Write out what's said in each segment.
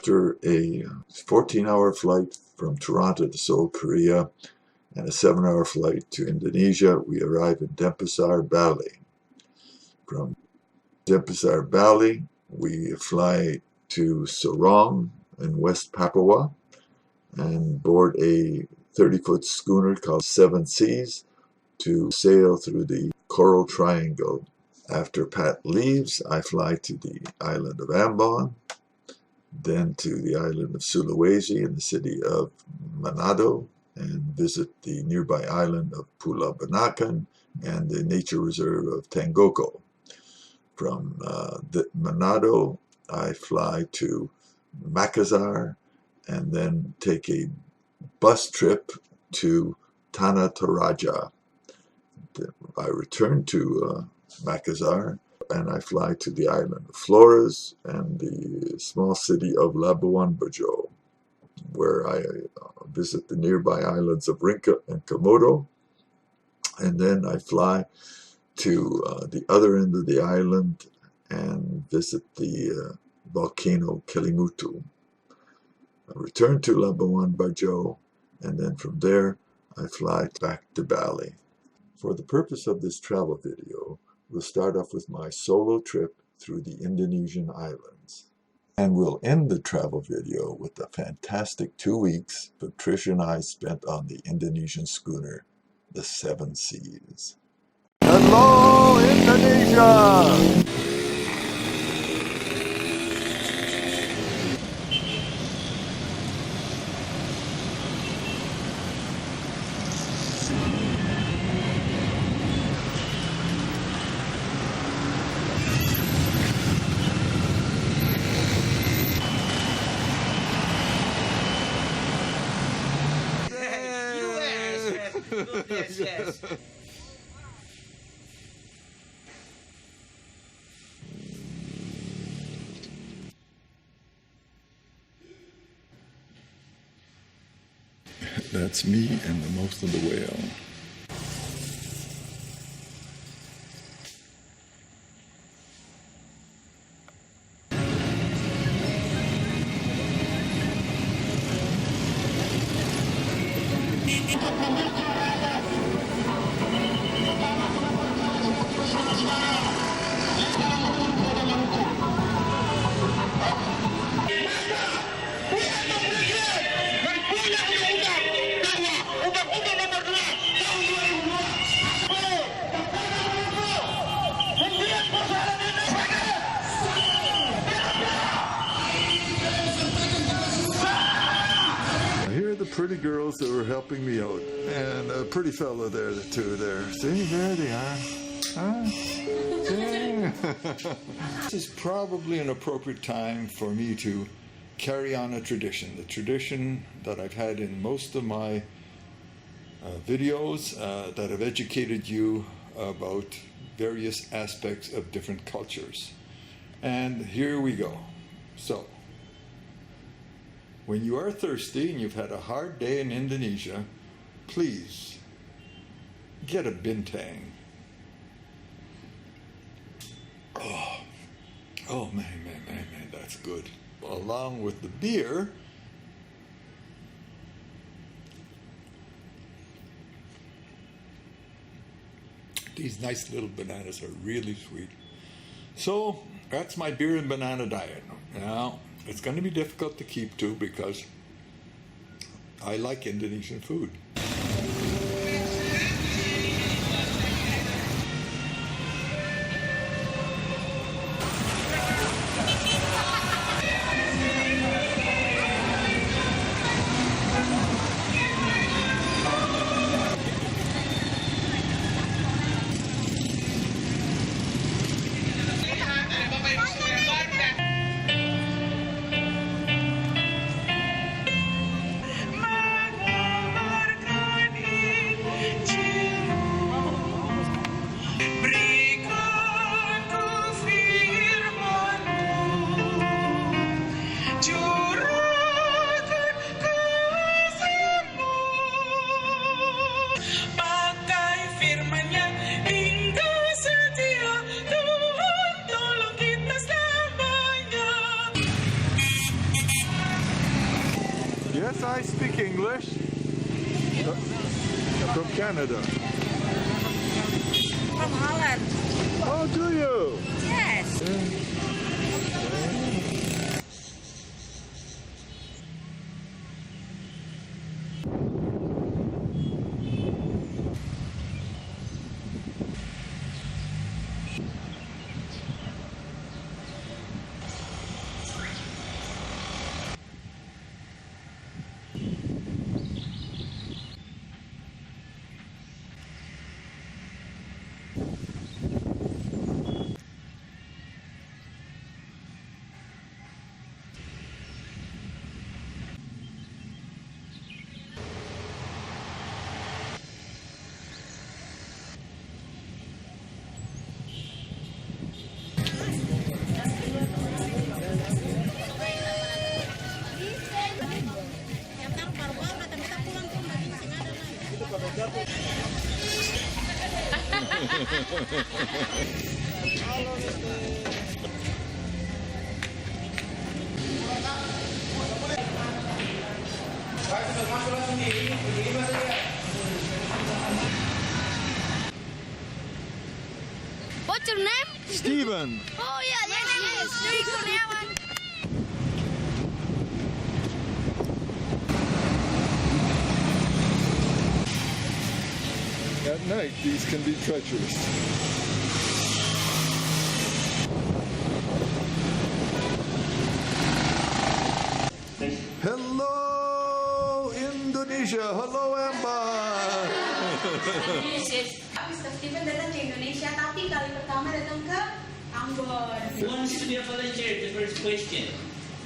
After a 14-hour flight from Toronto to Seoul, Korea, and a 7-hour flight to Indonesia, we arrive in Denpasar, Bali. From Denpasar, Bali, we fly to Sorong in West Papua and board a 30-foot schooner called Seven Seas to sail through the Coral Triangle. After Pat leaves, I fly to the island of Ambon, then to the island of Sulawesi in the city of Manado, and visit the nearby island of Pulau Banakan and the nature reserve of Tenggoko. From Manado, I fly to Makassar and then take a bus trip to Tanah Toraja. I return to Makassar and I fly to the island of Flores and the small city of Labuan Bajo, where I visit the nearby islands of Rinca and Komodo, and then I fly to the other end of the island and visit the volcano Kelimutu. I return to Labuan Bajo, and then from there I fly back to Bali. For the purpose of this travel video, we'll start off with my solo trip through the Indonesian islands. And we'll end the travel video with the fantastic 2 weeks Patricia and I spent on the Indonesian schooner, the Seven Seas. Hello, Indonesia! Yes. That's me and the most of the whale. Here are the pretty girls that were helping me out, and a pretty fellow there too. See, there they are. Huh? Yeah. This is probably an appropriate time for me to carry on a tradition, the tradition that I've had in most of my videos that have educated you about various aspects of different cultures. And here we go. So, when you are thirsty and you've had a hard day in Indonesia, please get a bintang. Oh man, that's good. Along with the beer, these nice little bananas are really sweet. So that's my beer and banana diet. Now, it's going to be difficult to keep to because I like Indonesian food. Yes, I speak English. From Canada. From Holland. Oh, do you? Yes. What's your name? Steven. Oh yeah, yes. Dari Kurniawan. At night, these can be treacherous. Hello, Indonesia. Hello, Amber. Mr. Steven datang ke Indonesia, tapi kali pertama datang ke Ambon. Who wants to be a volunteer? The first question.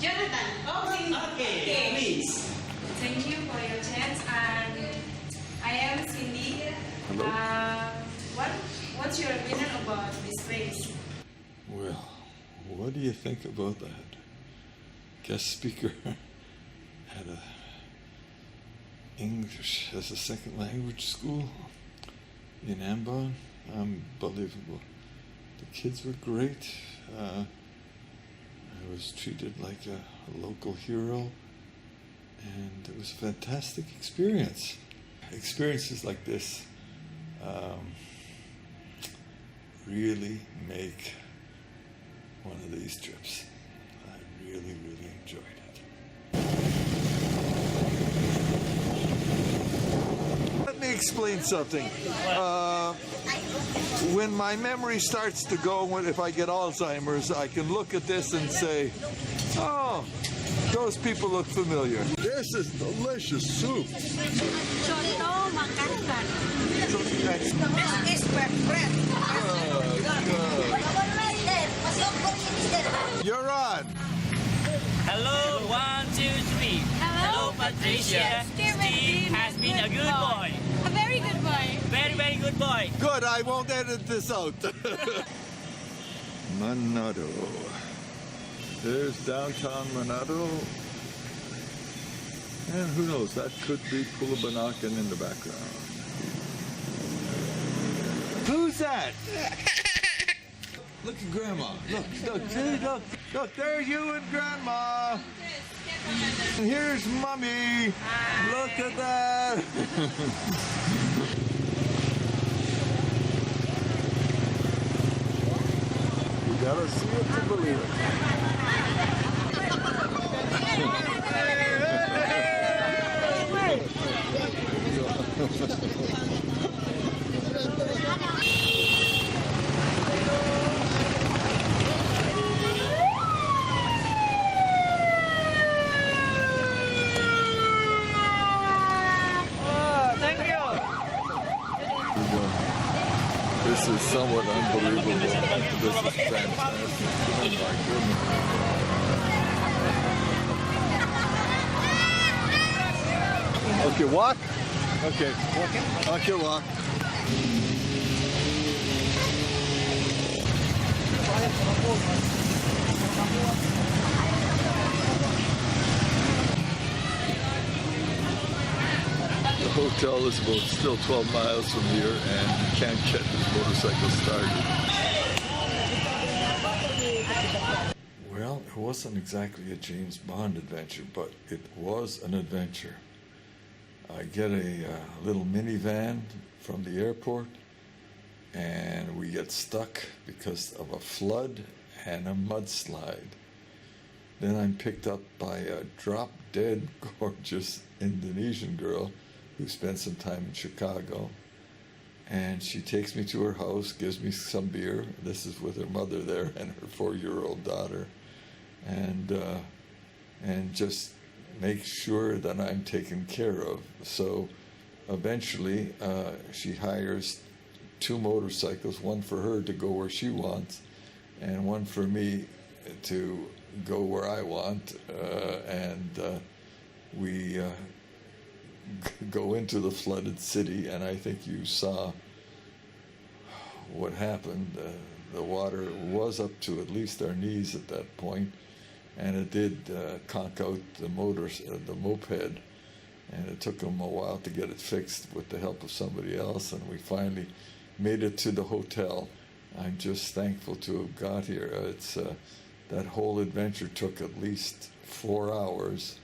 Jonathan, Okay, please. Thank you for your chance. And I am Cindy. Hello. What's your opinion about this place? Well, what do you think about that? Guest speaker at a English as a second language school in Ambon. Unbelievable. The kids were great. I was treated like a local hero, and it was a fantastic experience. Experiences like this really make one of these trips. I really, really enjoyed it. Let me explain something. When my memory starts to go, if I get Alzheimer's, I can look at this and say, oh, those people look familiar. This is delicious soup. Contoh makan. This is bread. You're on. Hello, 1, 2, 3. Hello, Patricia. Steve has been a good boy. A very good boy. Very, very good boy. Good, I won't edit this out. Manado. There's downtown Manado. And who knows, that could be Pulabanakan in the background. Who's that? Look at Grandma. Look, see, look, there's you and Grandma. And here's Mommy. Look at that. You gotta see it to believe it. This is somewhat unbelievable. This is fantastic. Oh my goodness. Okay, walk. Okay. Okay, walk. The hotel is about still 12 miles from here, and you can't get this motorcycle started. Well, it wasn't exactly a James Bond adventure, but it was an adventure. I get a little minivan from the airport, and we get stuck because of a flood and a mudslide. Then I'm picked up by a drop-dead gorgeous Indonesian girl who spent some time in Chicago. And she takes me to her house, gives me some beer. This is with her mother there and her 4-year-old daughter. And just make sure that I'm taken care of. So eventually she hires 2 motorcycles, one for her to go where she wants and one for me to go where I want. We go into the flooded city, and I think you saw what happened. The water was up to at least our knees at that point, and it did conk out the moped, and it took them a while to get it fixed with the help of somebody else, and we finally made it to the hotel. I'm just thankful to have got here. That whole adventure took at least 4 hours.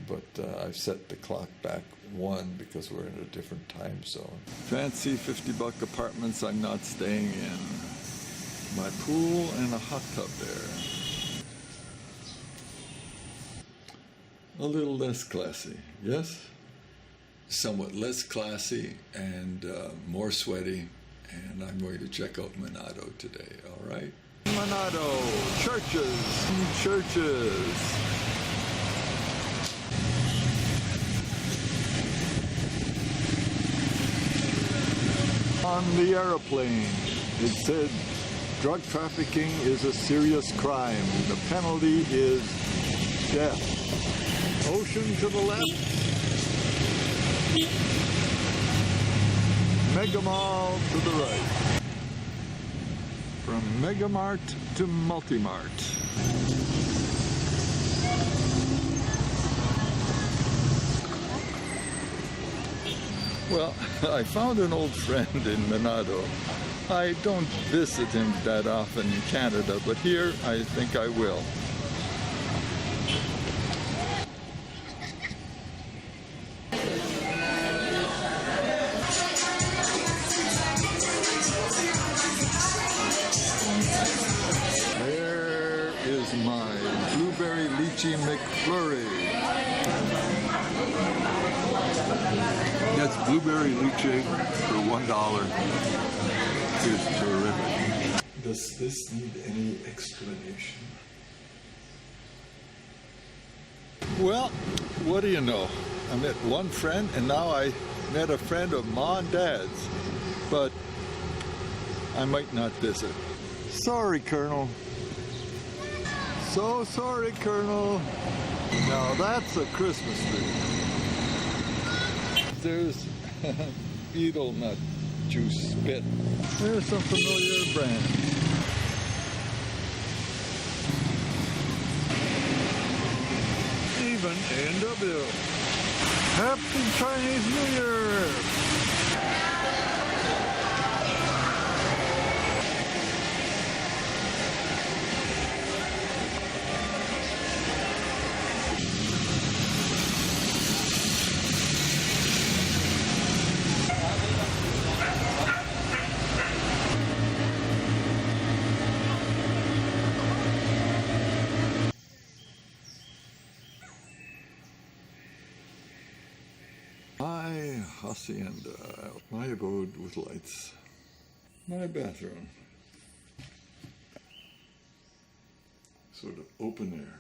But I've set the clock back 1 because we're in a different time zone. Fancy $50 apartments I'm not staying in. My pool and a hot tub there. A little less classy, yes? Somewhat less classy and more sweaty. And I'm going to check out Manado today, all right? Manado, churches. On the airplane, it said, drug trafficking is a serious crime. The penalty is death. Ocean to the left. Megamall to the right. From Megamart to Multimart. Well, I found an old friend in Manado. I don't visit him that often in Canada, but here I think I will. There is my blueberry lychee McFlurry. That's blueberry lychee for $1. It's terrific. Does this need any explanation? Well, what do you know? I met one friend, and now I met a friend of Ma and Dad's. But I might not visit. Sorry, Colonel. So sorry, Colonel. Now that's a Christmas tree. There's beetle nut juice spit. There's some familiar brand. Even A&W. Happy Chinese New Year! My hacienda, my abode with lights, my bathroom, sort of open air.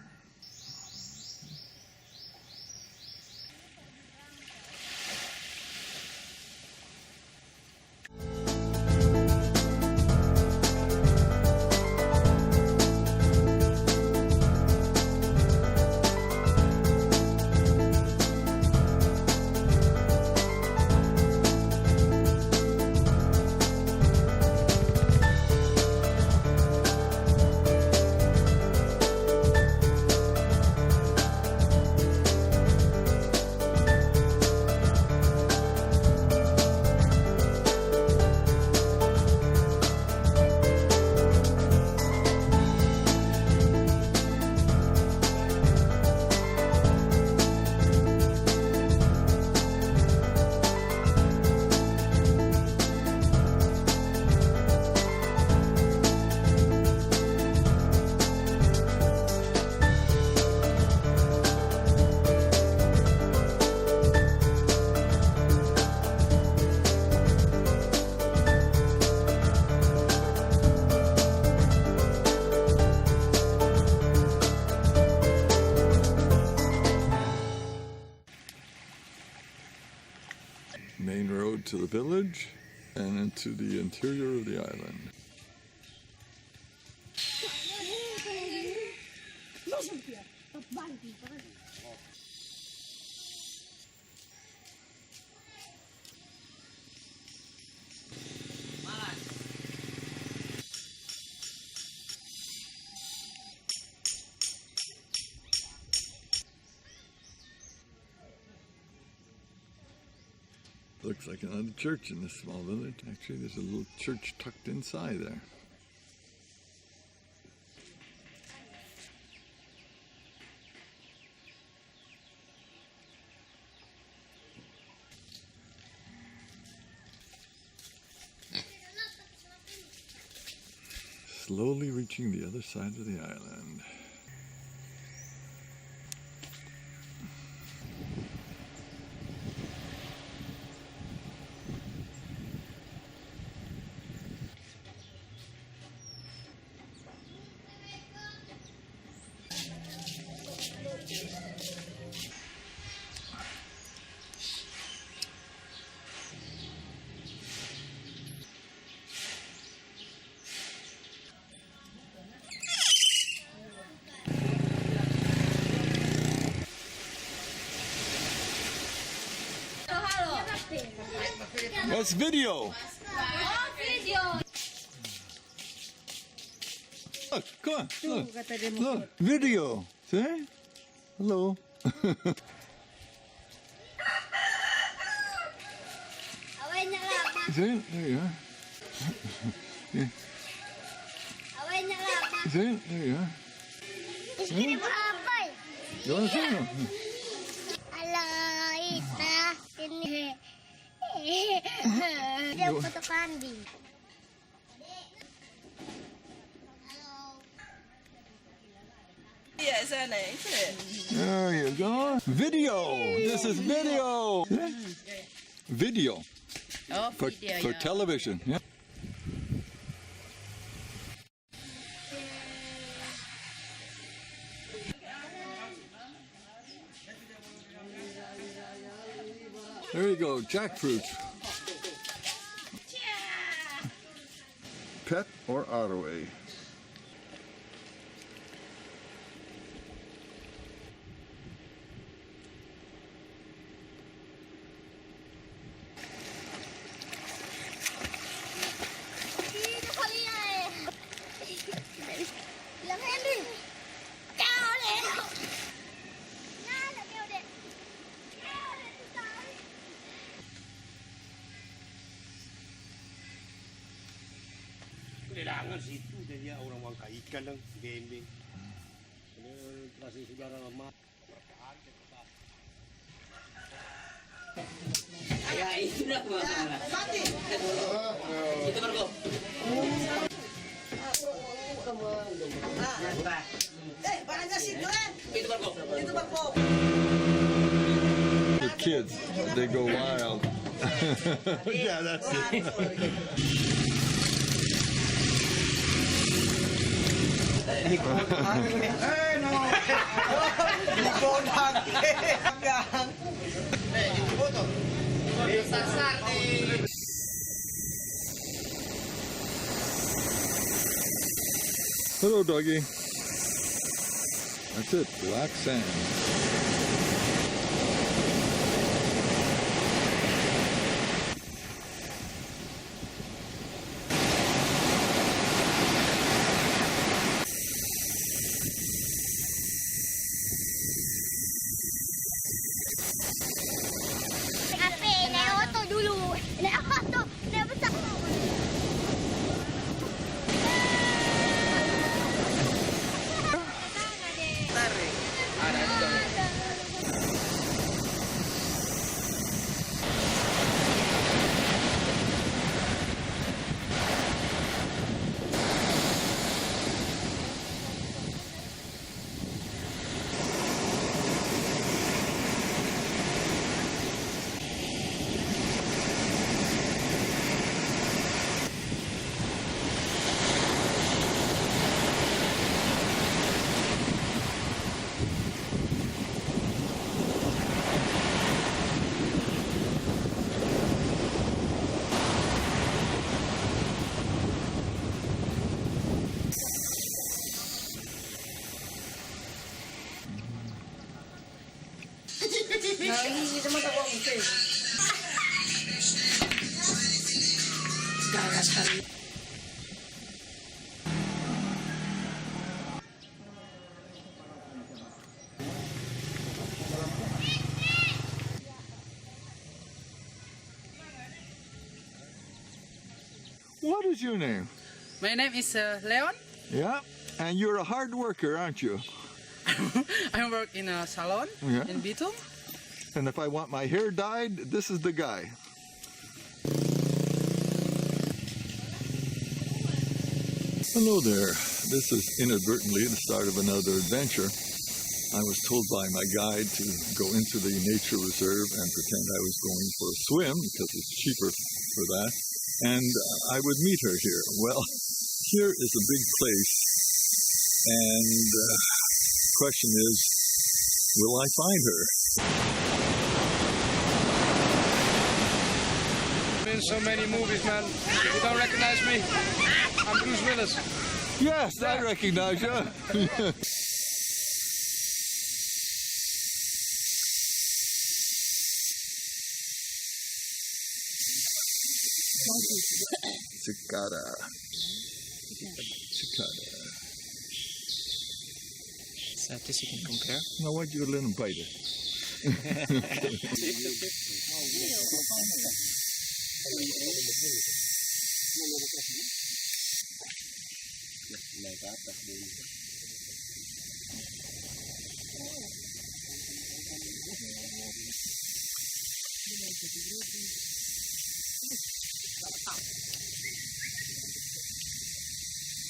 village and into the interior of the island. Looks like another church in this small village. Actually, there's a little church tucked inside there. Slowly reaching the other side of the island. That's video. Look, come on. Look, video. See? Hello. See? There you are. Yeah. See? There you are. See? You want to see them? Dia foto kambing. There you go. Video. This is video. Video. Oh, For television. Yeah. There you go, jackfruit. Pet or Ottaway? Kailangan situ dia orang ikan lang bembeng. Kasi saudara lama. Ya itu dah masalah. Itu Marco. Itu Marco. The kids, they go wild. Yeah, that's it. Hello, doggy. That's it, black sand. Ada What is your name? My name is Leon. Yeah, and you're a hard worker, aren't you? I work in a salon in Bitung. And if I want my hair dyed, this is the guy. Hello there. This is inadvertently the start of another adventure. I was told by my guide to go into the nature reserve and pretend I was going for a swim because it's cheaper for that. And I would meet her here. Well, here is a big place. And the question is, will I find her? In so many movies, man. You don't recognize me? I'm Bruce Willis. Yes, I recognize you. Cicada. Cicada. So this you can compare. Now, why'd you let him bite it?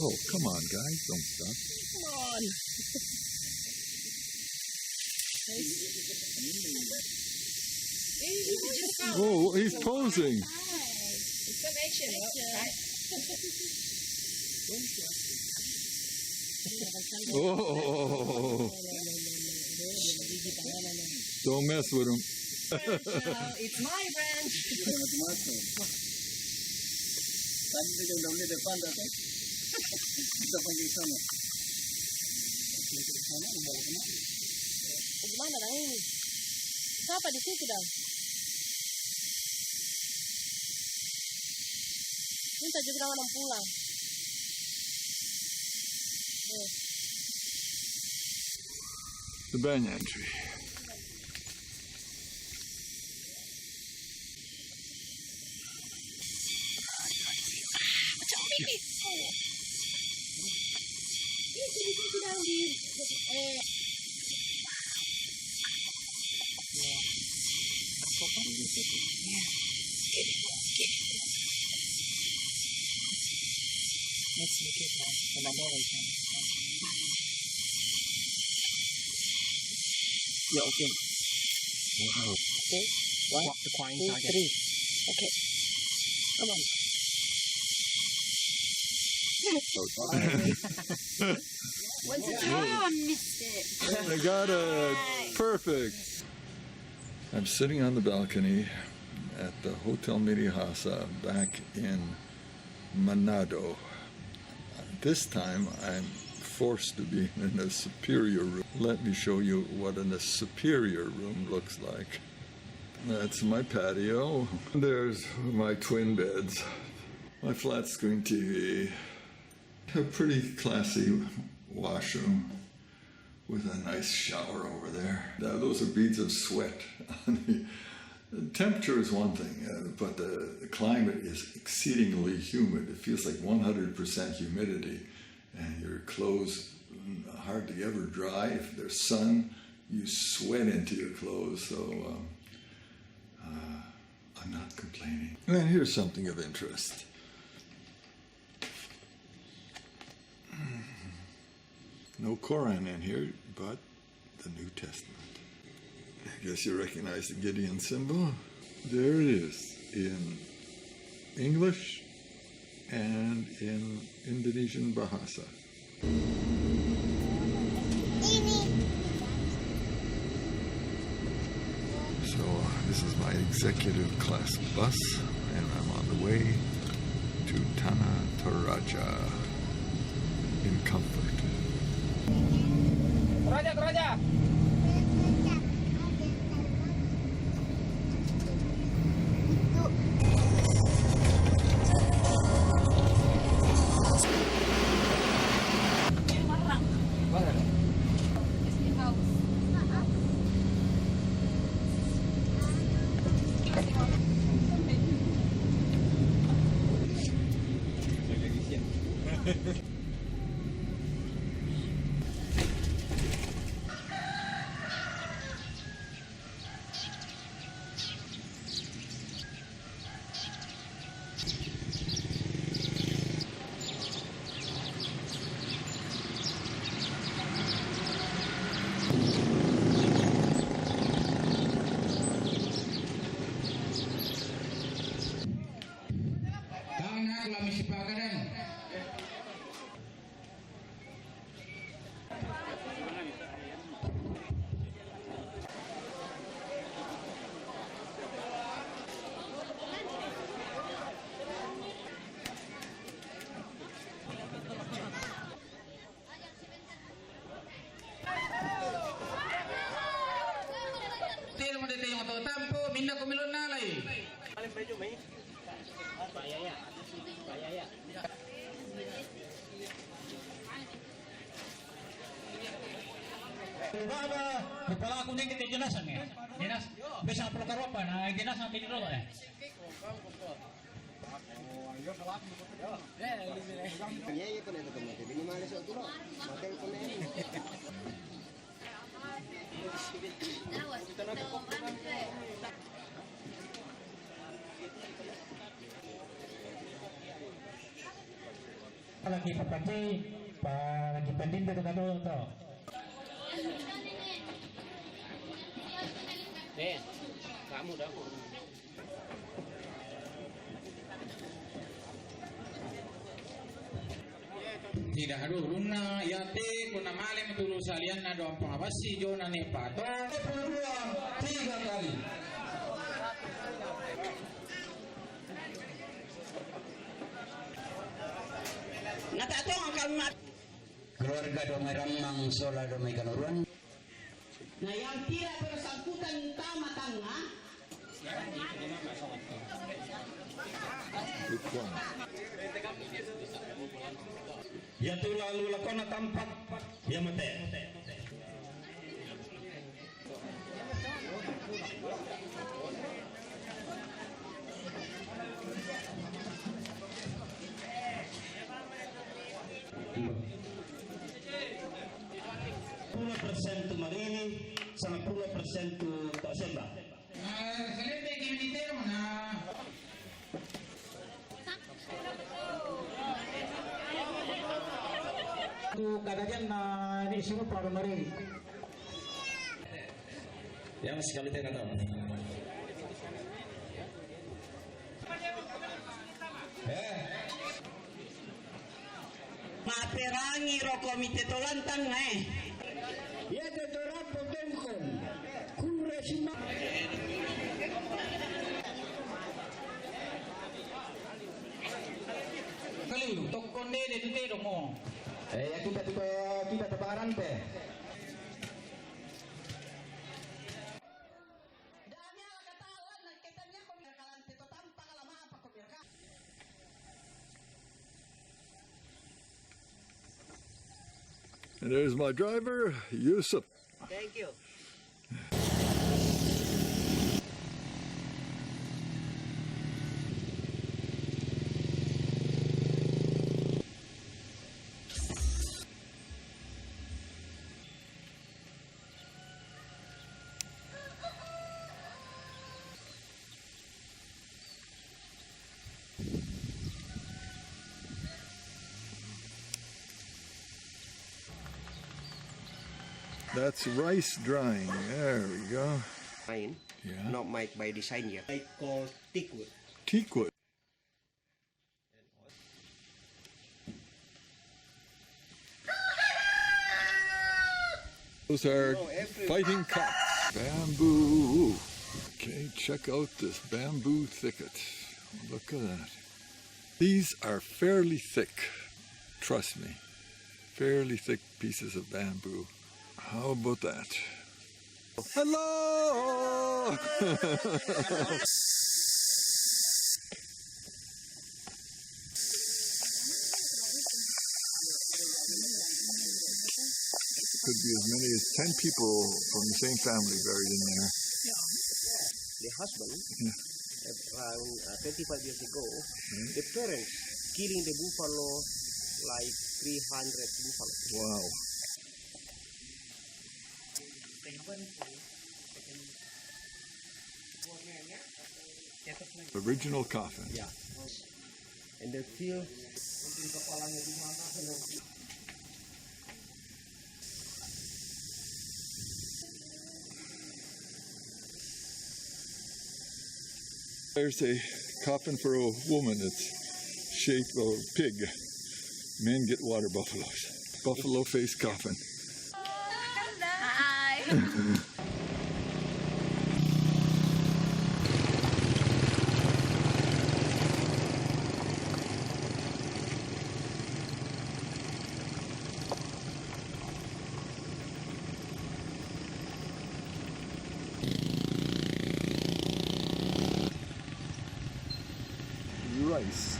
Oh, come on, guys, don't stop. Come on. Oh, he's posing. It's some action, right? Oh, don't mess with him. It's my branch. Gimana dong ini? Siapa di situ dong? Minta juga orang pulang. The banyan tree. Let's make it another one. Yeah, okay. Wow. Okay. One, the coin two, target. Three. Okay. Come on. Once it's I missed it. I got it. Perfect. I'm sitting on the balcony at the Hotel Mirihasa back in Manado. This time I'm forced to be in a superior room. Let me show you what a superior room looks like. That's my patio. There's my twin beds, my flat screen TV, a pretty classy washroom with a nice shower over there. Now, those are beads of sweat. The temperature is one thing, but the climate is exceedingly humid. It feels like 100% humidity, and your clothes hardly ever dry. If there's sun, you sweat into your clothes, so I'm not complaining. And here's something of interest. No Koran in here, but the New Testament. I guess you recognize the Gideon symbol. There it is in English and in Indonesian Bahasa. So this is my executive class bus, and I'm on the way to Tanah Toraja in comfort. Toraja, Toraja. Kepala aku nih kita jelasan ya. Dinas bisa perlu apa? Nah, dinas nanti dulu ya. Lagi papaci, lagi pending dekat dulu tuh. Kamu dah. Tidak dulu na yate kuna malem dulu salian na doang pengawasi jona ne pato. 3 kali. Natato ang kalmat. Keluarga domai ramang sola domai kanuruan. Nah yang tidak bersangkutan utama tangga. Ya tu lalu lakona tampak ya mate. Persen tu marini, sama 10% tu tak sembah. Selebih gini dia mana? Tu kadang na ini semua para marini. Yang sekali tengah tahu. Maperangi ro komite tolantang Ya tetorap potongkon. Kure sima. Kali tokon de mo. Ya kita tebaran pe. And there's my driver, Yusuf. Thank you. That's rice drying. There we go. Main, Yeah. not made by design yet. I call teakwood. Teakwood. Those are fighting cocks. Bamboo. Okay, check out this bamboo thicket. Look at that. These are fairly thick. Trust me. Fairly thick pieces of bamboo. How about that? Hello! Could be as many as 10 people from the same family buried in there. The husband, around 25 years ago, the parents killing the buffalo like 300 timpang. Wow. Original coffin. Yeah. And the field. There's a coffin for a woman. It's shaped of a pig. Men get water buffaloes. Buffalo face coffin. Hi. Rice.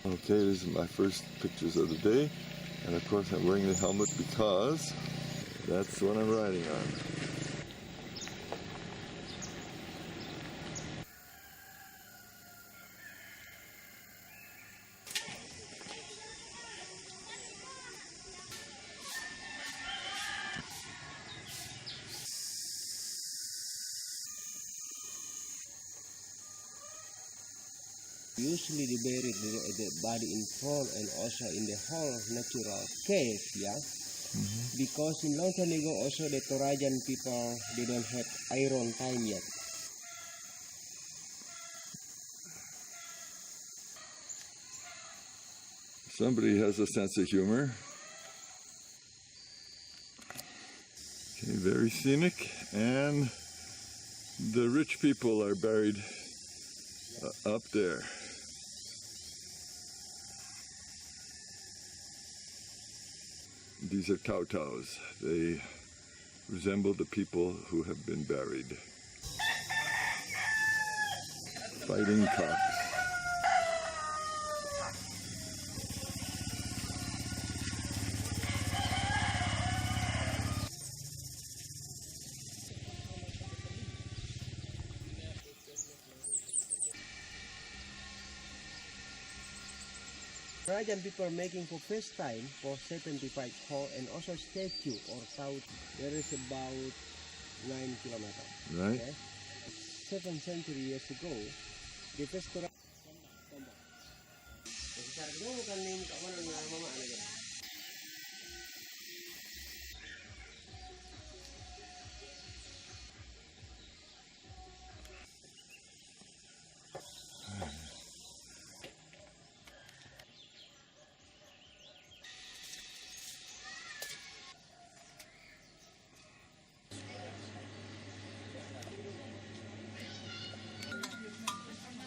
Okay, this is my first pictures of the day, and of course I'm wearing the helmet because that's what I'm riding on. Usually they bury the body in front and also in the whole natural cave, yeah. Because in long time ago also the Torajan people, they don't have iron time yet. Somebody has a sense of humor. Okay, very scenic, and the rich people are buried up there. These are tautaus. They resemble the people who have been buried. Fighting cocks. Torajan people are making for first time for 75 hall and also statue or south. There is about 9 kilometers. Right. Okay? 7th century years ago, the first Torajan.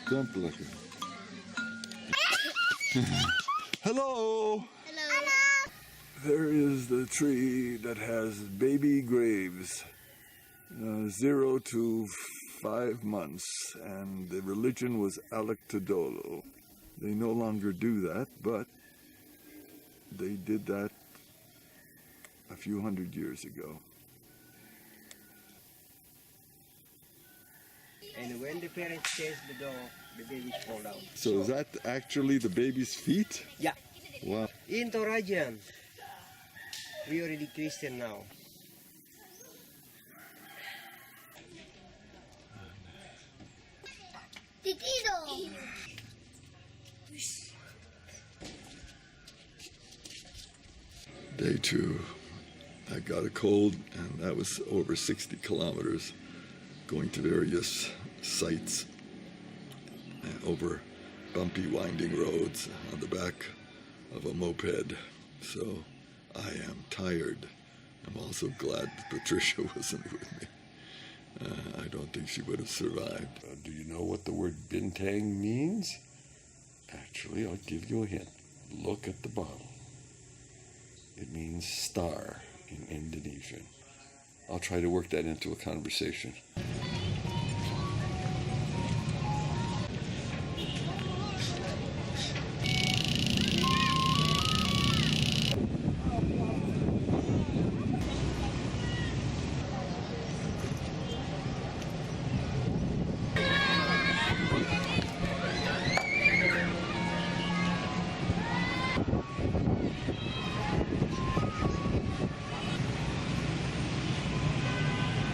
Don't look at Hello! Hello. There is the tree that has baby graves, 0 to 5 months, and the religion was Alactodolo. They no longer do that, but they did that a few hundred years ago. And when the parents chase the door, the babies fall down. So is that actually the baby's feet? Yeah. Wow. In Torajan, we already Christian now. Titido. Day 2. I got a cold, and that was over 60 kilometers going to various sites. over bumpy, winding roads on the back of a moped. So I am tired. I'm also glad Patricia wasn't with me. I don't think she would have survived. Do you know what the word bintang means? Actually, I'll give you a hint. Look at the bottle. It means star in Indonesian. I'll try to work that into a conversation.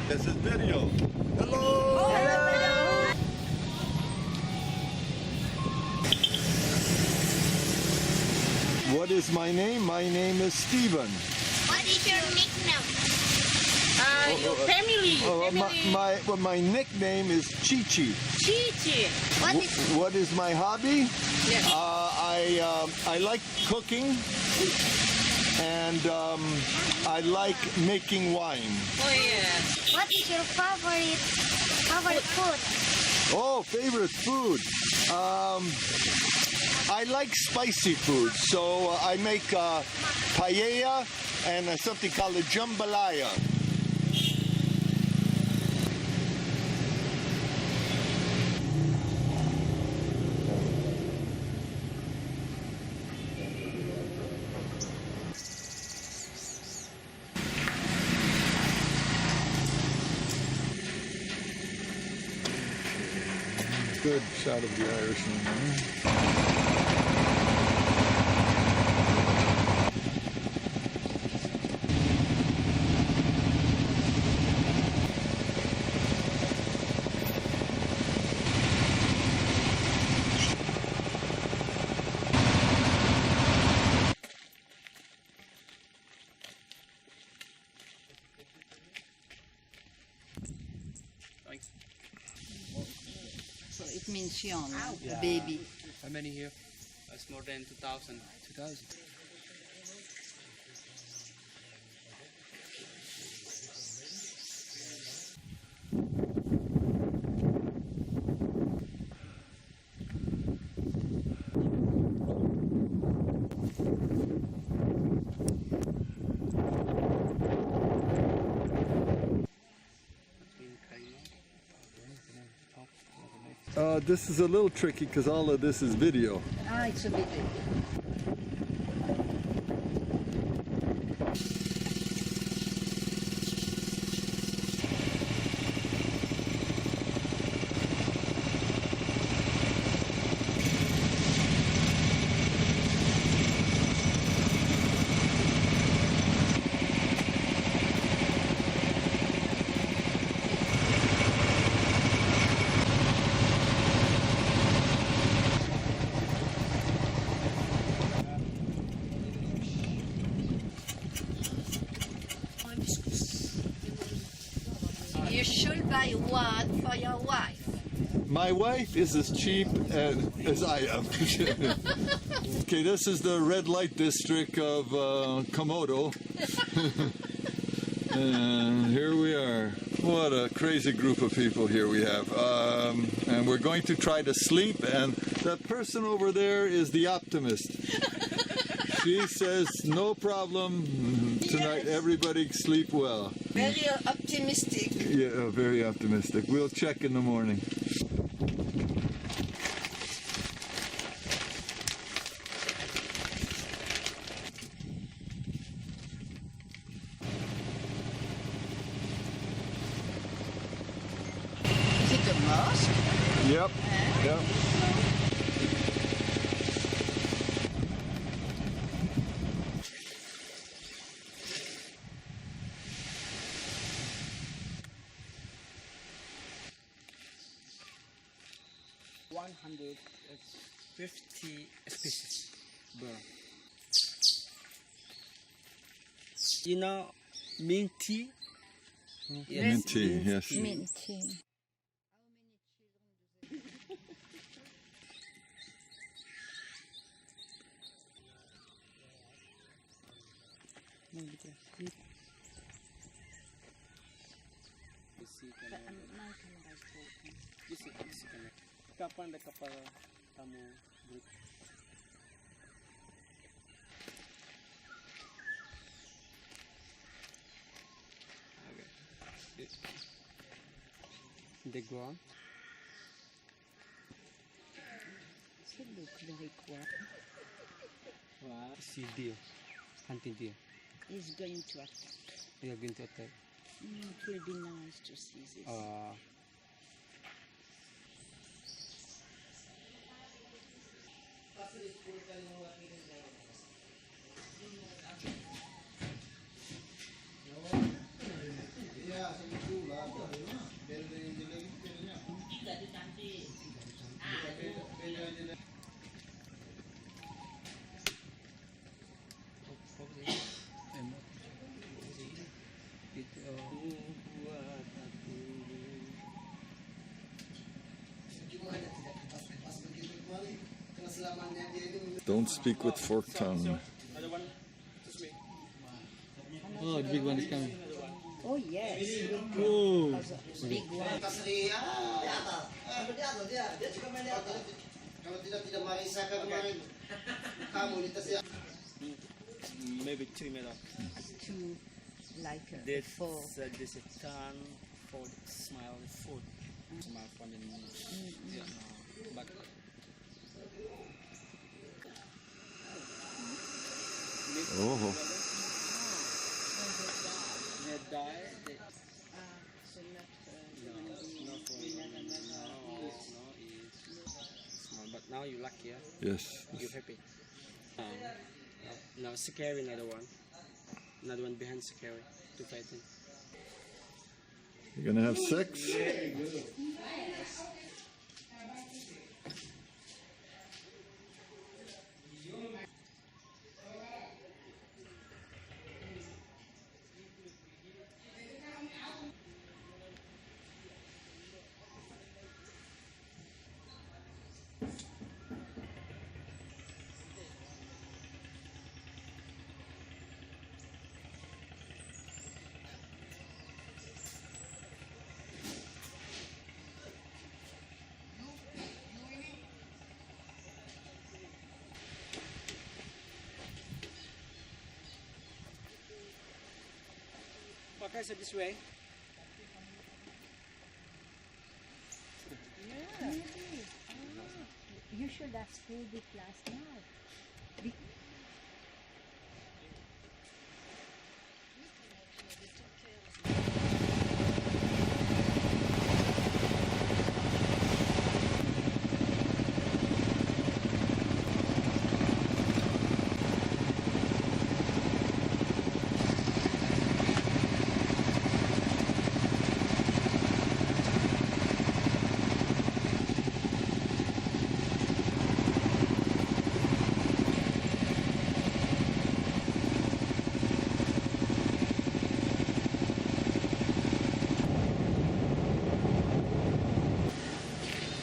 This is video. Hello! Hello! What is my name? My name is Steven. What is your nickname? Your family. My nickname is Chi-Chi. Chichi. What What is is my hobby? Yes. I like cooking, and I like making wine. Oh yeah. What is your favorite food? Oh, favorite food. I like spicy food, so I make paella and something called a jambalaya. Good shot of the Irishman there. So it means young, a baby. How many here? That's more than 2,000. 2,000. This is a little tricky because all of this is video. Ah, it's a baby. You should buy one for your wife. My wife is as cheap as I am. Okay, this is the red light district of Komodo. And here we are. What a crazy group of people here we have. And we're going to try to sleep, and that person over there is the optimist. She says, no problem, tonight everybody sleep well. Very optimistic. Yeah, very optimistic. We'll check in the morning. Is it a mosque? Yep, yep. $150 species bird. You know, mint tea? Mint tea, yes. Mint tea. kapan ada kapal kamu break? Okay. The ground. So look very quiet. What? See deer. Hunting deer. He's going to attack. You are going to attack. It will be nice to see this. Don't speak with forked tongue. Oh, the big one is coming. Oh yes. Oh. Big one. Maybe 2 meters. Two like This four. this is turn for smile food. Smile for the yeah, but Oh, they die. They, So not it's small. But now you lucky, yeah? yes. You're happy. Now scary another one behind scary to fighting. You're gonna have sex? Okay, so this way. yeah. You should have stayed it last night.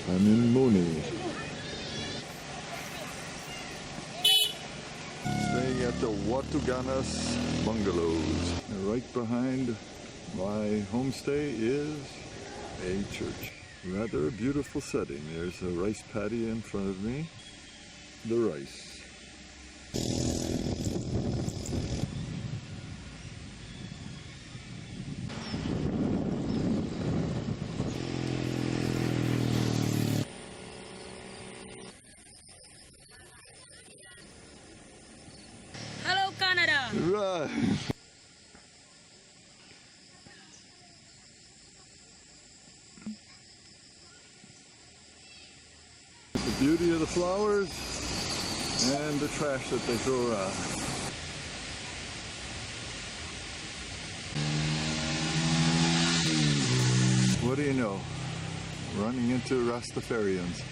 I'm in Muni. Staying at the Watuganas bungalows. And right behind my homestay is a church. Rather a beautiful setting. There's a rice paddy in front of me. The rice. Hello, Canada. Right. The beauty of the flowers and the trash that they throw around. What do you know? Running into Rastafarians.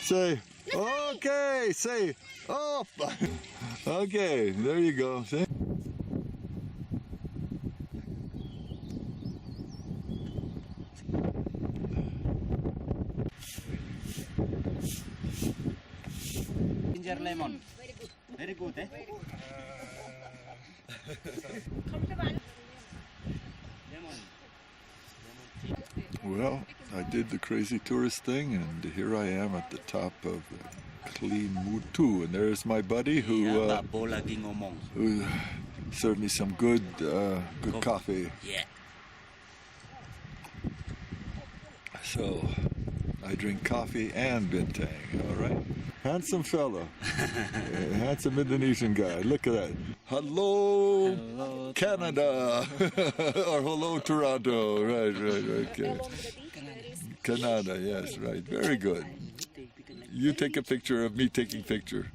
Say, okay, say, oh, okay, there you go. See? Ginger lemon. Very good, eh? Well, I did the crazy tourist thing, and here I am at the top of Kelimutu, and there's my buddy who served me some good coffee. Yeah. So I drink coffee and bintang, all right? Handsome fella, handsome Indonesian guy. Look at that. Hello, Canada, or hello, Toronto. Right, okay. Canada, yes, right. Very good. You take a picture of me taking picture.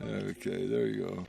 Okay, there you go.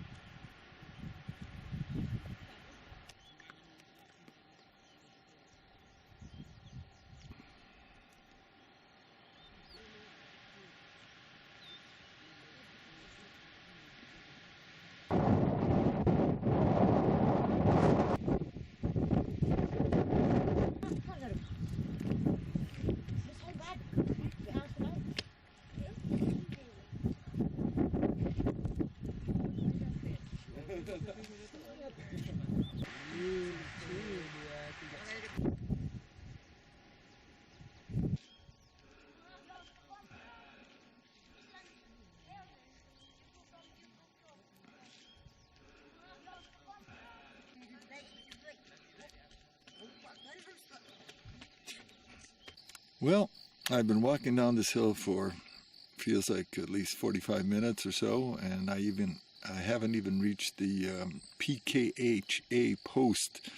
Well, I've been walking down this hill for, feels like at least 45 minutes or so, and I haven't even reached the PKHA post,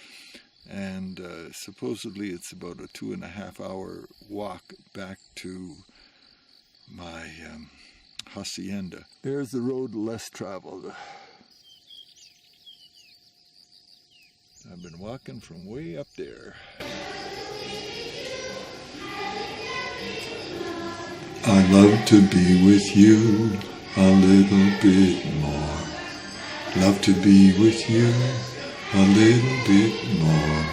and supposedly it's about a 2.5-hour walk back to my hacienda. There's the road less traveled. I've been walking from way up there. I love to be with you a little bit more. Love to be with you a little bit more.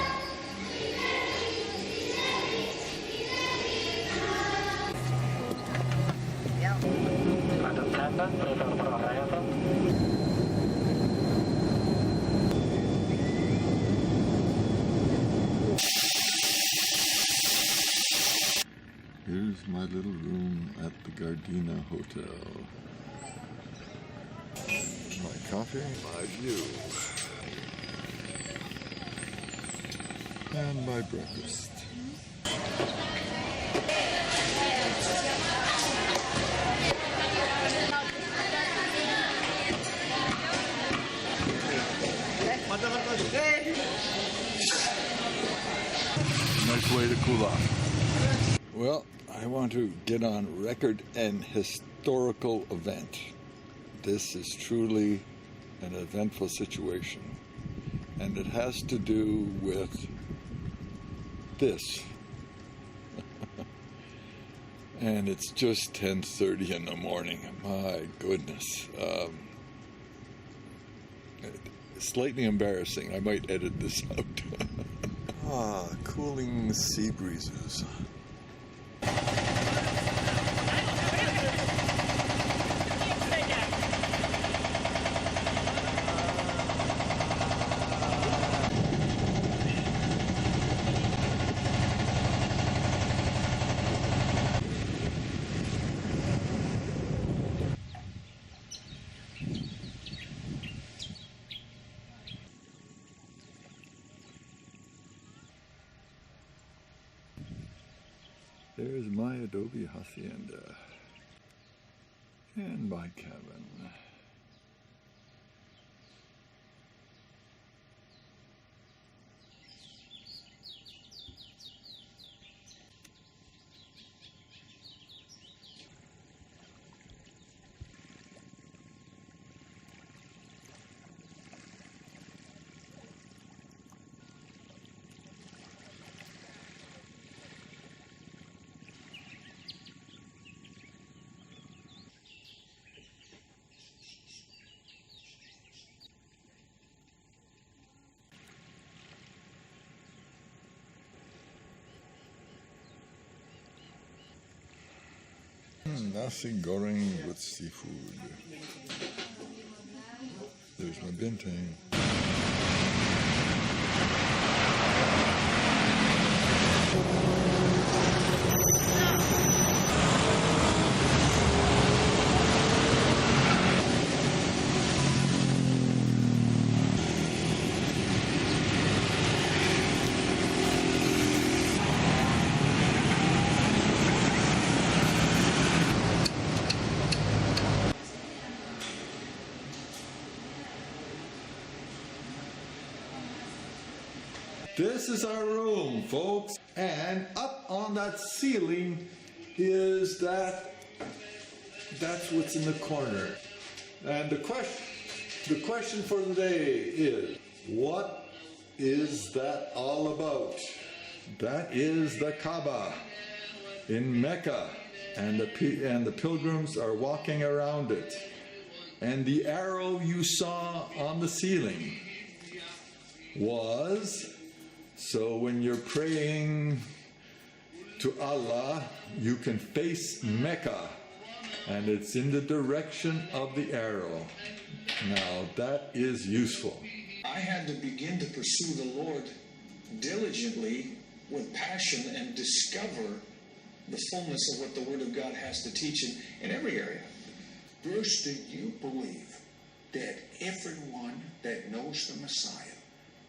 Here's my little room at the Gardena Hotel. My coffee, my view, and my breakfast. Nice way to cool off. Well, I want to get on record an historical event. This is truly an eventful situation, and it has to do with this. And it's just 10:30 in the morning. My goodness. Slightly embarrassing. I might edit this out. Cooling sea breezes. There's my adobe hacienda and my cabin. Nasi goreng with seafood. There's my bintang. This is our room, folks. And up on that ceiling is that's what's in the corner. And the question for the day is, what is that all about? That is the Kaaba in Mecca, and the pilgrims are walking around it. And the arrow you saw on the ceiling was, so when you're praying to Allah, you can face Mecca, and it's in the direction of the arrow. Now that is useful. I had to begin to pursue the Lord diligently with passion and discover the fullness of what the Word of God has to teach in every area. Bruce, do you believe that everyone that knows the Messiah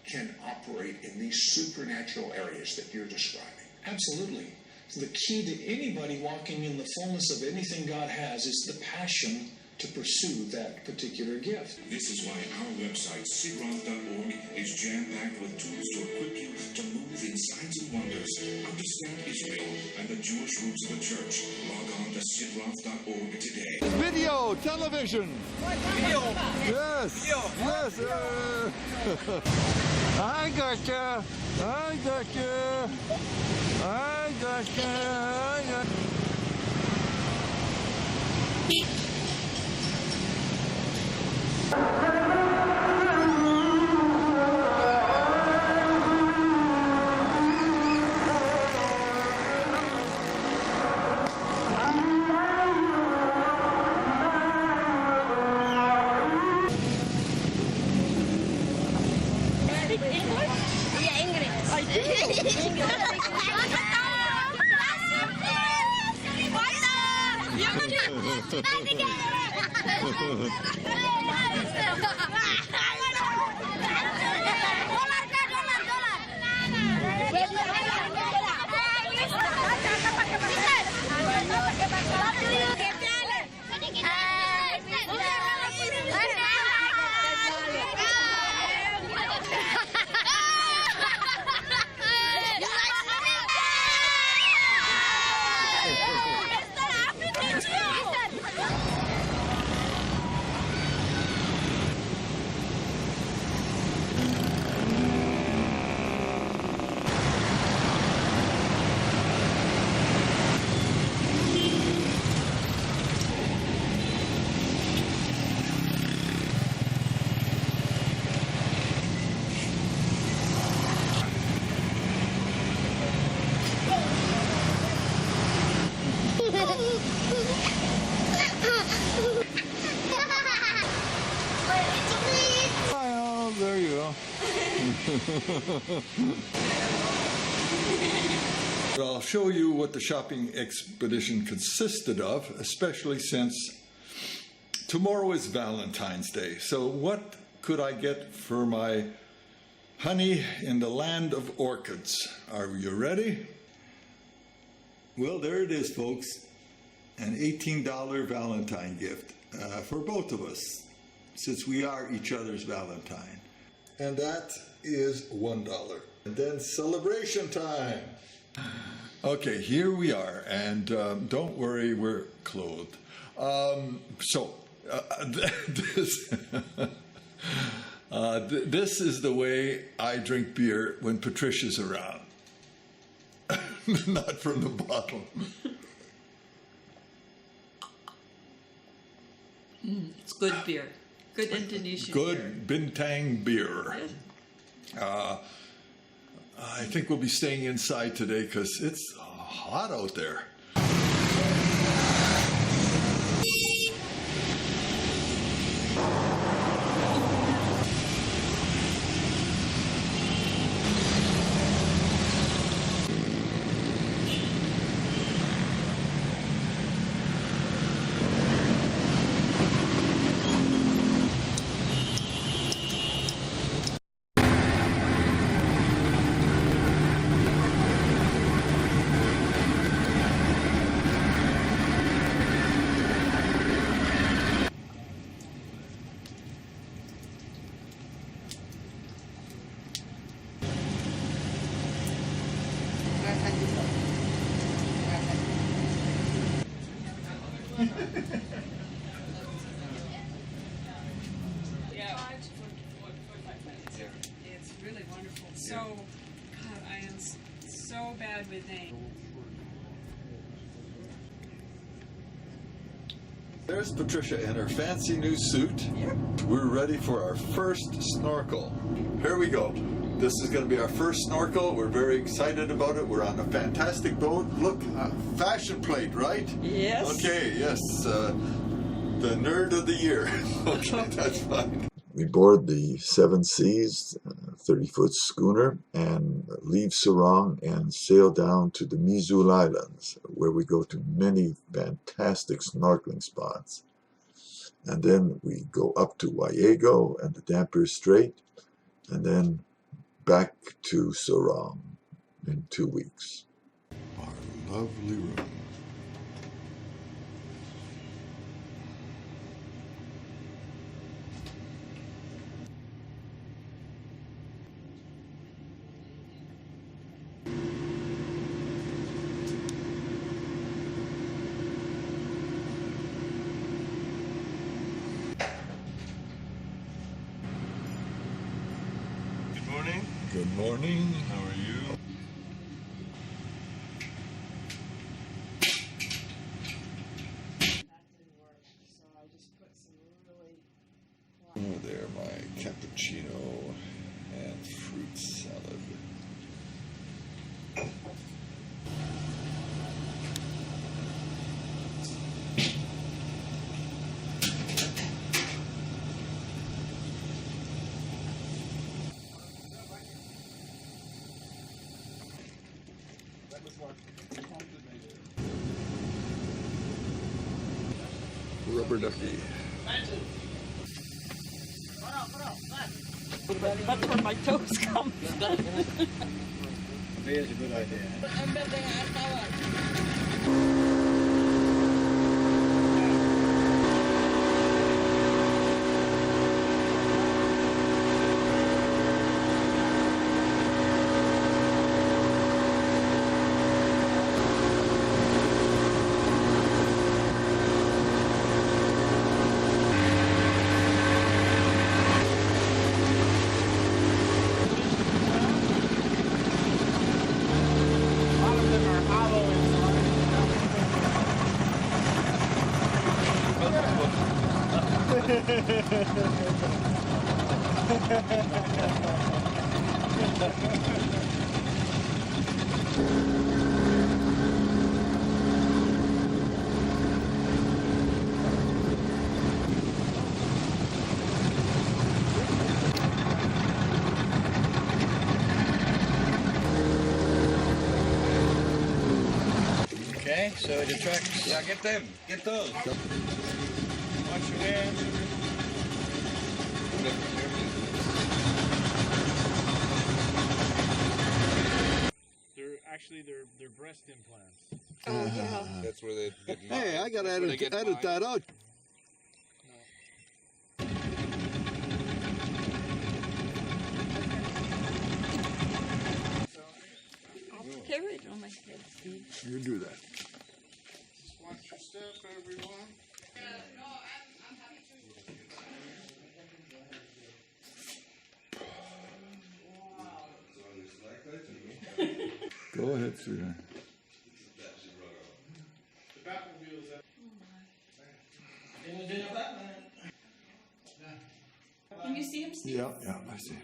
can operate in these supernatural areas that you're describing? Absolutely. The key to anybody walking in the fullness of anything God has is the passion to pursue that particular gift. This is why our website, sidroth.org, is jam-packed with tools to equip you to move in signs and wonders, understand Israel and the Jewish roots of the church. Log on to sidroth.org today. Video, television. Video. Yes. Video. Yes. I gotcha. I gotcha. I gotcha. I gotcha. Iya, Inggris. Oh, there you go. I'll show you what the shopping expedition consisted of, especially since tomorrow is Valentine's Day. So what could I get for my honey in the land of orchids? Are you ready? Well, there it is, folks. An $18 Valentine gift for both of us, since we are each other's Valentine. And that is $1. And then celebration time. Okay, here we are, and don't worry, we're clothed. This is the way I drink beer when Patricia's around. Not from the bottle. It's good beer. Good Indonesian beer. Good Bintang beer. I think we'll be staying inside today because it's hot out there. Yeah. 45 minutes. It's really wonderful. So, God, I am so bad with names. There's Patricia in her fancy new suit. We're ready for our first snorkel. Here we go. This is going to be our first snorkel. We're very excited about it. We're on a fantastic boat. Look, fashion plate, right? Yes. Okay, yes. The nerd of the year. Okay, that's fine. We board the Seven Seas 30-foot schooner and leave Sarong and sail down to the Mizul Islands, where we go to many fantastic snorkeling spots. And then we go up to Waiego and the Dampier Strait, and then back to Sarong in 2 weeks. Our lovely room. Good morning. How are you? Oh, there, my cappuccino and fruit salad. Rubber ducky. That's where my toes come. There's a good idea. Okay, so the tracks. Yeah, get them. Get those. Watch your hands. They're breast implants. Oh, yeah. That's where they get Hey, I gotta edit that out. I'll carry it on my head, Steve. You do that. Just watch your step, everyone. Go ahead, sweetheart. Can you see him, Steve? Yeah, I see.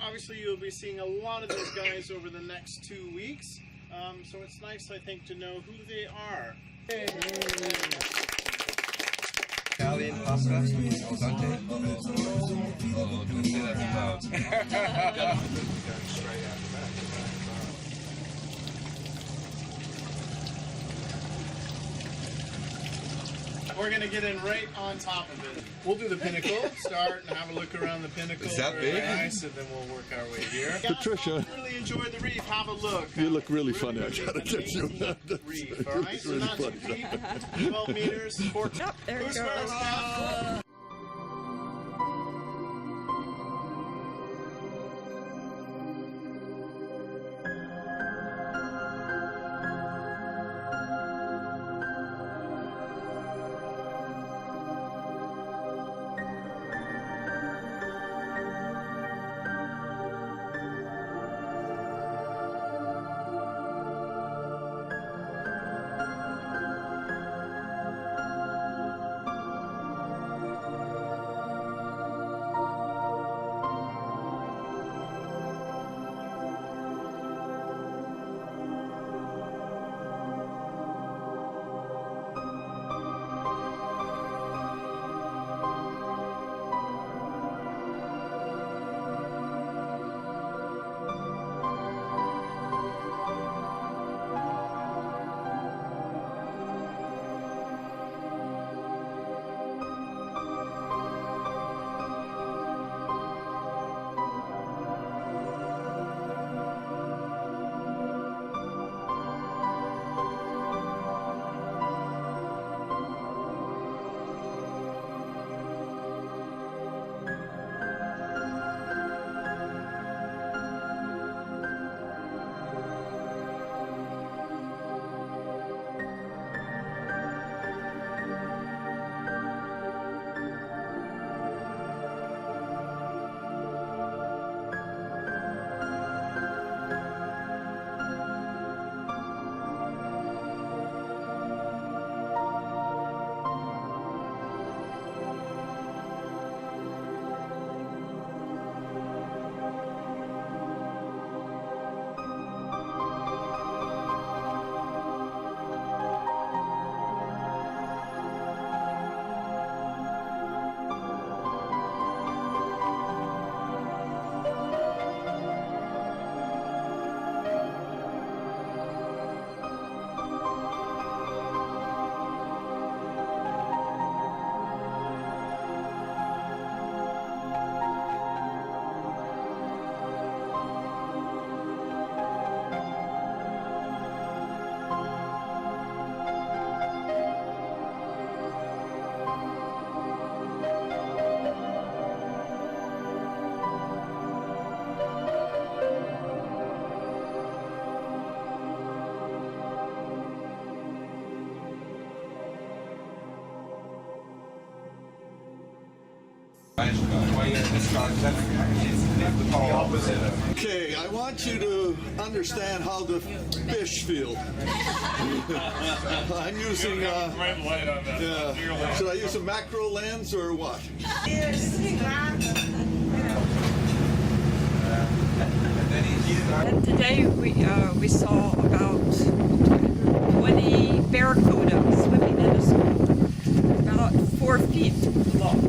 Obviously, you'll be seeing a lot of those guys over the next 2 weeks, so it's nice, I think, to know who they are. Italian pasta, al dente. Oh, don't say that loud. Straight after that. We're going to get in right on top of it. We'll do the pinnacle, start and have a look around the pinnacle. Is that very big? nice, and then we'll work our way here. Patricia. Really enjoyed the reef. Have a look. You look really funny. I gotta get you. Reef, all right? It's So really not too funny. deep. 12 meters. 14. There it Who's goes. first, Cap? Okay, I want you to understand how the fish feel. I'm using, red light on that. yeah. Should I use a macro lens or what? And today we saw about 20 barracuda swimming in a school, about 4 feet long.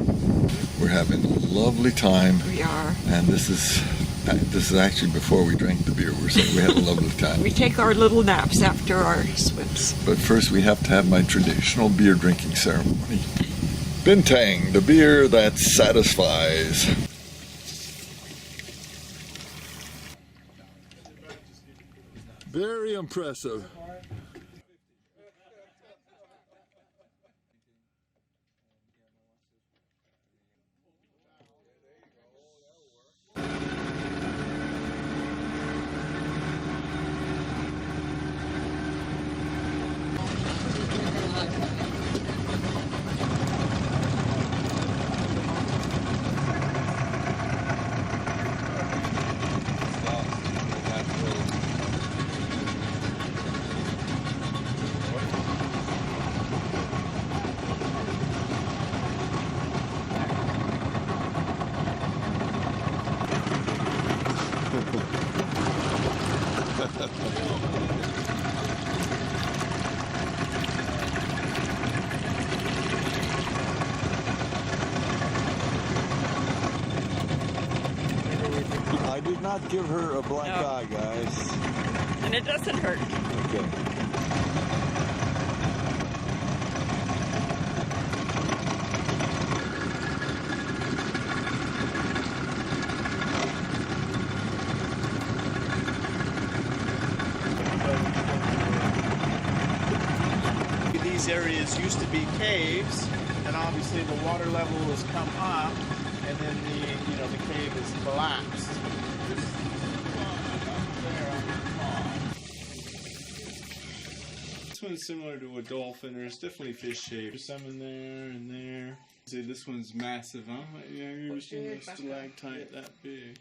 We're having a lovely time. We are. And this is actually before we drank the beer. We had a lovely time. We take our little naps after our swims. But first we have to have my traditional beer drinking ceremony. Bintang, the beer that satisfies. Very impressive. not give her a black eye, guys. And it doesn't hurt. Okay. These areas used to be caves, and obviously the water level has come up, and then the cave has collapsed. This one's similar to a dolphin, or it's definitely fish shaped. There's some in there and there. See, this one's massive, huh? Yeah, I've never seen a stalactite that big.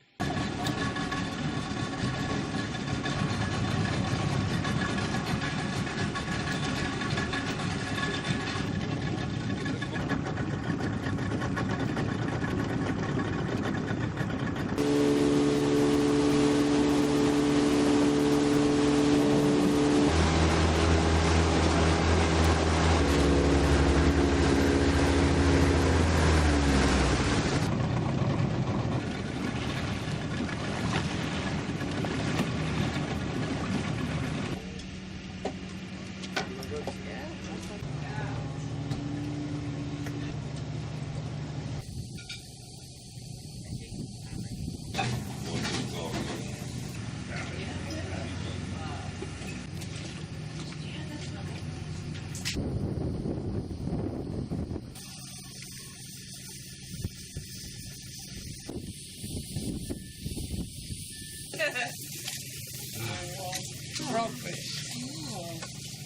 Frogfish.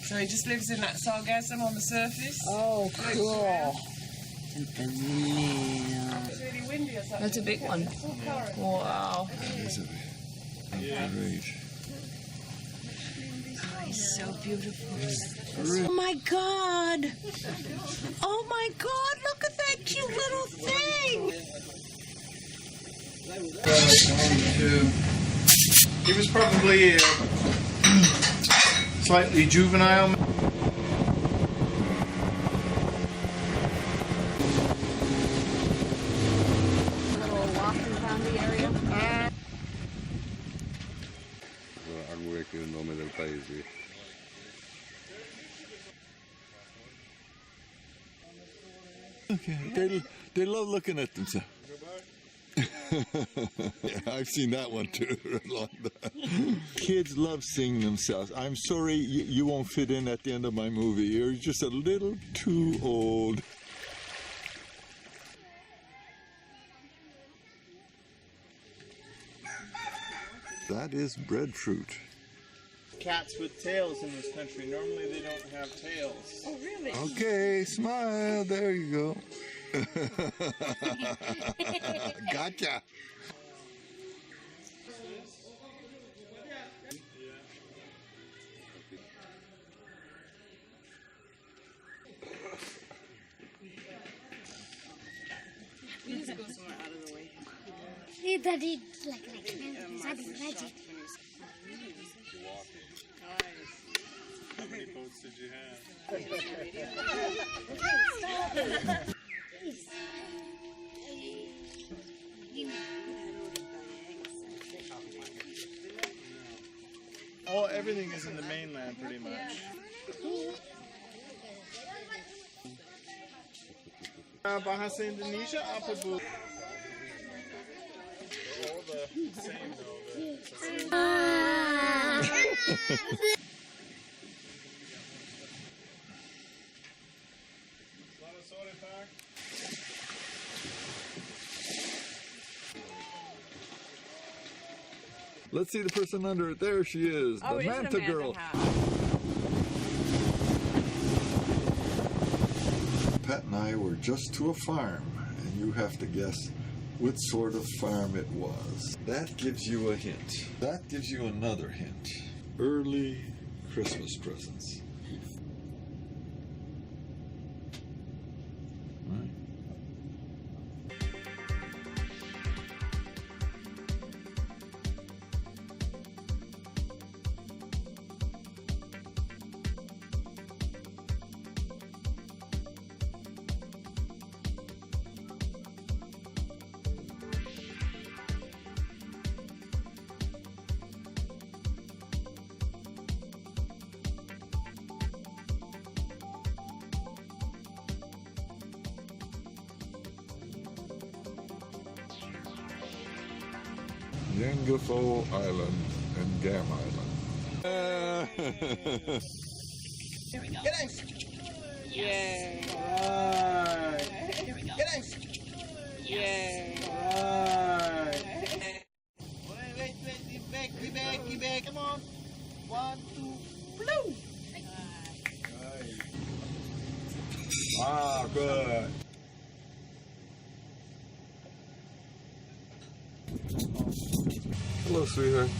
So he just lives in that sargassum on the surface. Oh, cool. It's really windy or something. That's a big one. Wow. That is a big. Yeah. Great. Oh, he's so beautiful. Oh my God. Oh my God, look at that cute little thing. He was probably slightly juvenile. Little walking around the area. Argueque il nome del paese. Okay, they love looking at themselves. Yeah, I've seen that one too. Kids love seeing themselves. I'm sorry you won't fit in at the end of my movie. You're just a little too old. That is breadfruit. Cats with tails in this country. Normally they don't have tails. Oh, really? Okay, smile. There you go. Gotcha. We just go somewhere out of the way. Hey, Daddy, like magic. How many boats did you have? Oh, everything is in the mainland pretty much. Bahasa Indonesia apa bu? All the same though. Let's see the person under it. There she is, the Manta Girl. Pat and I were just to a farm, and you have to guess what sort of farm it was. That gives you a hint. That gives you another hint. Early Christmas presents. Right. Yengafo Island and Gam Island. Here we go. Get in. Yes. Alright. Here we go. Get in. Yes. Alright. Wait, be back. Come on. 1, 2, blue. Ah, good. Hello, sweetheart.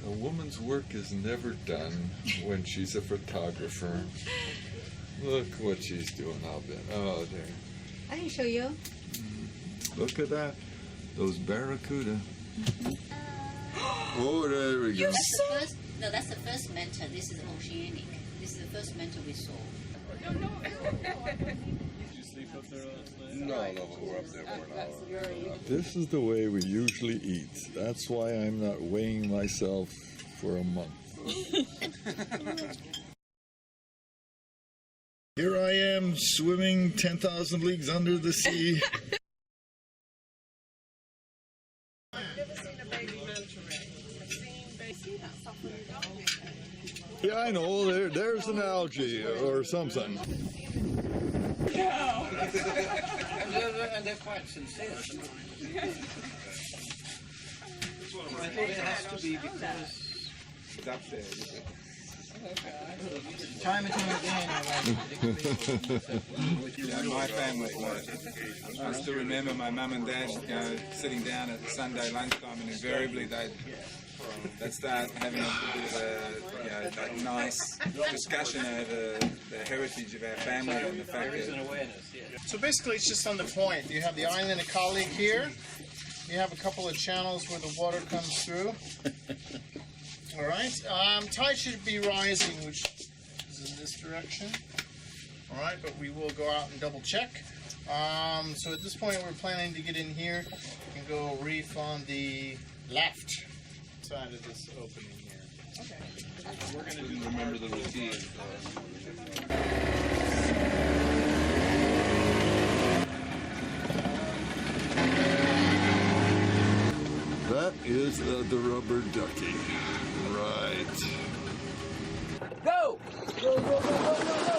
A woman's work is never done when she's a photographer. Look what she's doing out there. Oh, there. I can show you. Look at that. Those barracuda. Oh, there we go. That's the first mentor. This is oceanic. This is the first mentor we saw. No, we're up there for an hour. This is the way we usually eat. That's why I'm not weighing myself for a month. Here I am swimming 10,000 leagues under the sea. Yeah, I know. There's an algae or something. And they're quite sincere. I thought it has to be because it's up there. Time and time again, my family, I still remember my mum and dad, sitting down at Sunday lunchtime, and invariably they'd start having a bit of a nice discussion over the heritage of our family and the fact that. So basically, it's just on the point. You have the island of Colleague here. You have a couple of channels where the water comes through. All right. Tide should be rising, which is in this direction. All right, but we will go out and double check. So at this point, we're planning to get in here and go reef on the left side of this opening here. Okay. We're going to remember the routine. That is the rubber ducky. Right. Go! Go, go, go, go, go, go!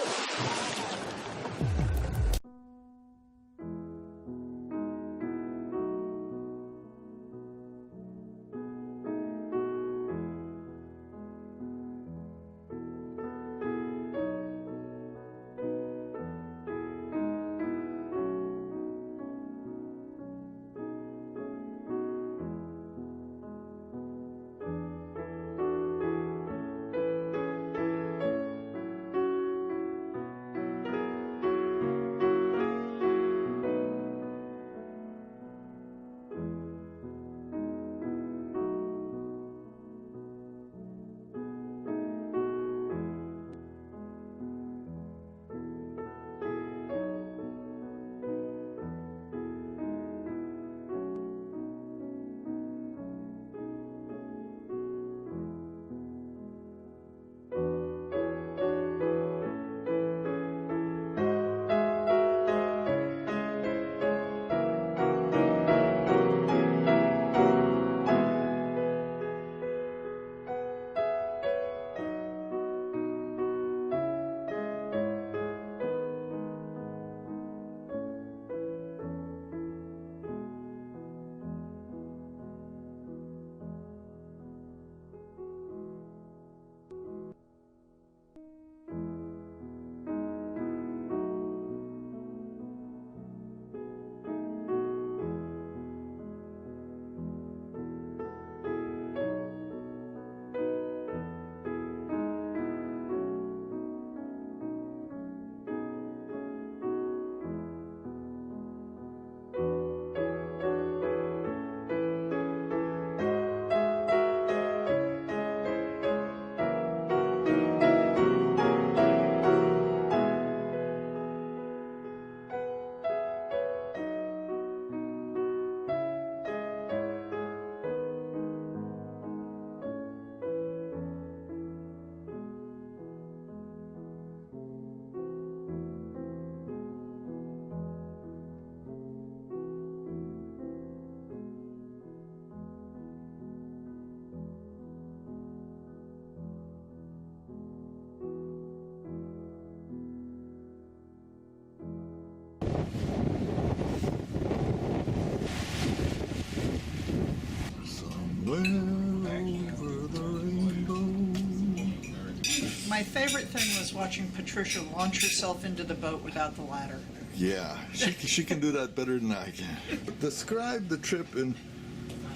My favorite thing was watching Patricia launch herself into the boat without the ladder. Yeah, she can do that better than I can. Describe the trip in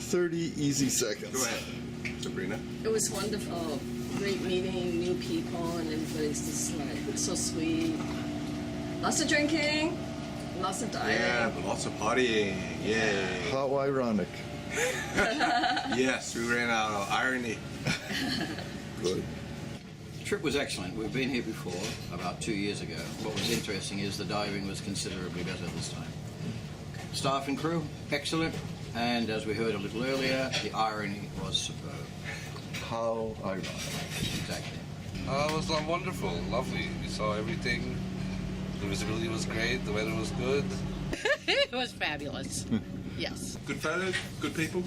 30 easy seconds. Go ahead, Sabrina. It was wonderful. Great meeting new people, and everybody's just like so sweet. Lots of drinking, lots of dining. Yeah, but lots of partying. Yay. How ironic. Yes, we ran out of irony. Good. The trip was excellent. We've been here before, about 2 years ago. What was interesting is the diving was considerably better this time. Staff and crew, excellent. And as we heard a little earlier, the irony was superb. How ironic. Exactly. It was wonderful, lovely. We saw everything. The visibility was great. The weather was good. It was fabulous. Yes. Good photos, good people.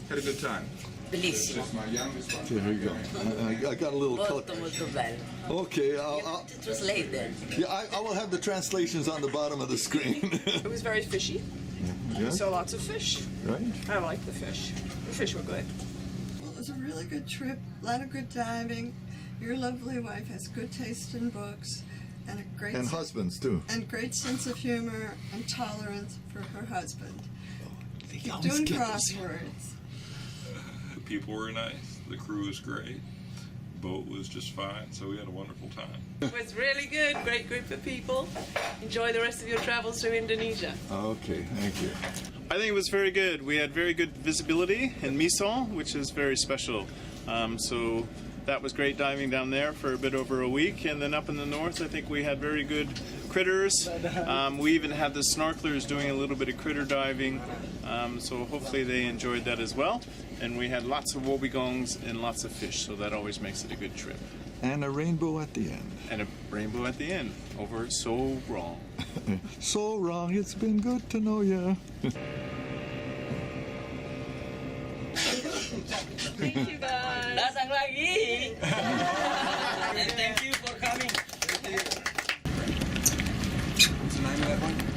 Had a good time. Bellissimo. That's my youngest one. Here we go. I got a little color. Molto bello. Okay, I'll Translate then. yeah, I will have the translations on the bottom of the screen. It was very fishy. Yeah. So lots of fish. Right. I like the fish. The fish were good. Well, it was a really good trip. A lot of good diving. Your lovely wife has good taste in books and a great And husbands too. and great sense of humor and tolerance for her husband. Keep always doing get this. crosswords. The people were nice. The crew was great. Boat was just fine, so we had a wonderful time. It was really good. Great group of people. Enjoy the rest of your travels through Indonesia. Okay, thank you. I think it was very good. We had very good visibility in Misol, which is very special. So that was great diving down there for a bit over a week. And then up in the north, I think we had very good critters. We even had the snorkelers doing a little bit of critter diving. So hopefully they enjoyed that as well. And we had lots of wobbegongs and lots of fish, so that always makes it a good trip. And a rainbow at the end. And a rainbow at the end over So Wrong. So wrong, it's been good to know ya. Thank you guys. Datang lagi. And thank you for coming. What's the name of that one?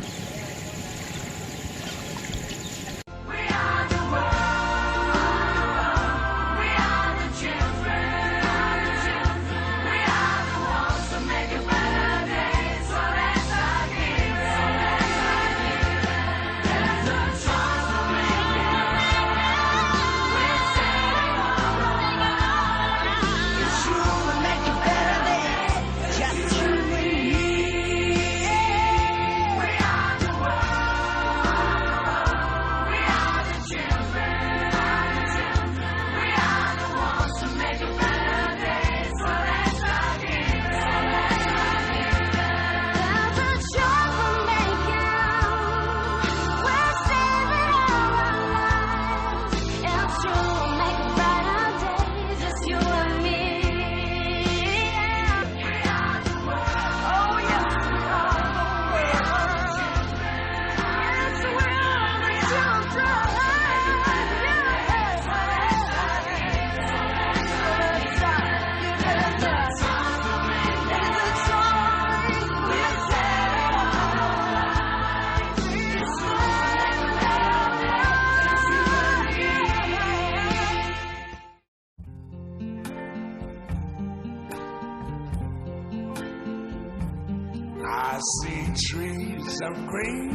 I see trees of green,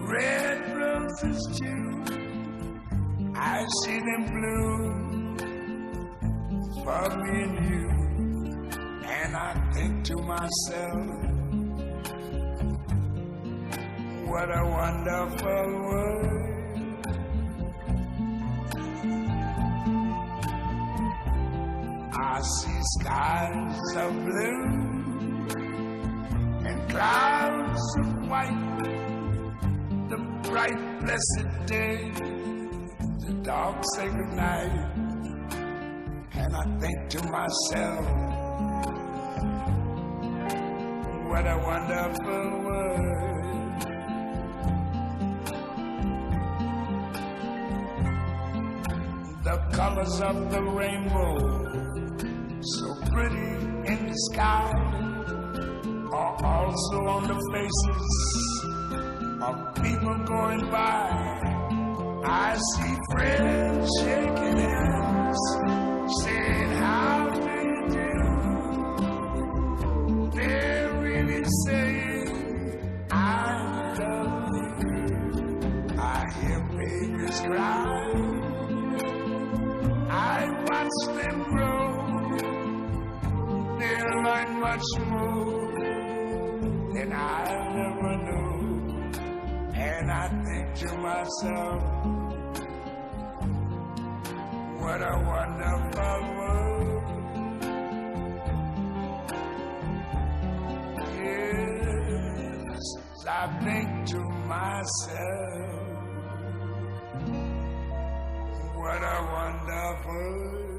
red roses too. I see them bloom for me and you. And I think to myself, what a wonderful world. I see skies of blue and clouds of white, the bright blessed day, the dark sacred night. And I think to myself, what a wonderful world. The colors of the rainbow, so pretty in the sky, are also on the faces of people going by. I see friends shaking hands, saying how do you do? They're really saying I love you. I hear babies cry, I watch them grow. They learn much more than I'll ever know. And I think to myself, what a wonderful world. Yes, I think to myself, what a wonderful world.